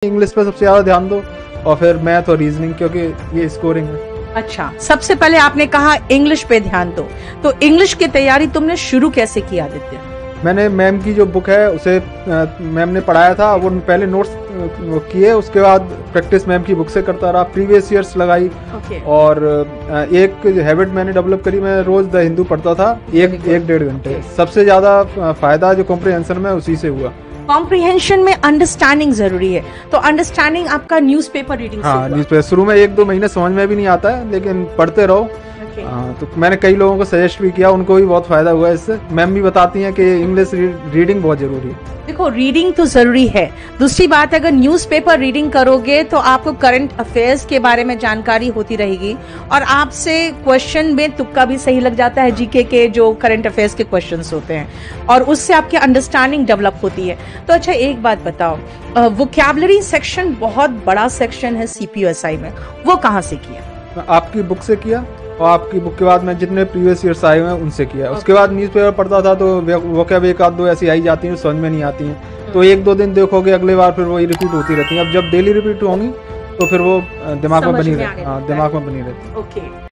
English पे सबसे ज़्यादा ध्यान दो और फिर मैथ और रीजनिंग, क्योंकि ये स्कोरिंग है। अच्छा, सबसे पहले आपने कहा इंग्लिश पे ध्यान दो, तो इंग्लिश की तैयारी तुमने शुरू कैसे की आदित्य? मैंने मैम की जो बुक है उसे मैम ने पढ़ाया था, वो पहले नोट्स किए, उसके बाद प्रैक्टिस मैम की बुक से करता रहा, प्रीवियस ईयर्स लगाई। और एक हैबिट मैंने डेवलप करी, मैं रोज द हिंदू पढ़ता था एक डेढ़ घंटे। सबसे ज़्यादा फायदा जो कॉम्प्रिहेंशन में उसी से हुआ। कॉम्प्रिहेंशन में अंडरस्टैंडिंग जरूरी है, तो अंडरस्टैंडिंग आपका न्यूज़पेपर रीडिंग से हुआ? न्यूज़पेपर शुरू में 1-2 महीने समझ में भी नहीं आता है, लेकिन पढ़ते रहो। तो मैंने कई लोगों को सजेस्ट भी किया, उनको भी बहुत फायदा हुआ इससे। मैम भी बताती हैं कि इंग्लिश रीडिंग बहुत जरूरी है। देखो, रीडिंग तो जरूरी है, दूसरी बात अगर न्यूज़पेपर रीडिंग करोगे तो आपको करंट अफेयर्स के बारे में जानकारी होती रहेगी और आपसे क्वेश्चन में तुक्का भी सही लग जाता है, जीके के जो करंट अफेयर्स के क्वेश्चंस होते हैं, और उससे आपकी अंडरस्टैंडिंग डेवलप होती है। तो अच्छा, एक बात बताओ, वोकैबुलरी सेक्शन बहुत बड़ा सेक्शन है सीपीयूएसआई में, वो कहाँ से किया? आपकी बुक से किया, और आपकी बुक के बाद मैं जितने प्रीवियस ईयर्स आए हुए हैं उनसे किया। उसके बाद न्यूज़पेपर पढ़ता था तो वोकैब 1-2 ऐसी आई जाती हैं, समझ में नहीं आती हैं, तो 1-2 दिन देखोगे, अगले बार फिर वही रिपीट होती रहती हैं। अब जब डेली रिपीट होंगी तो फिर वो दिमाग में बनी रहती है।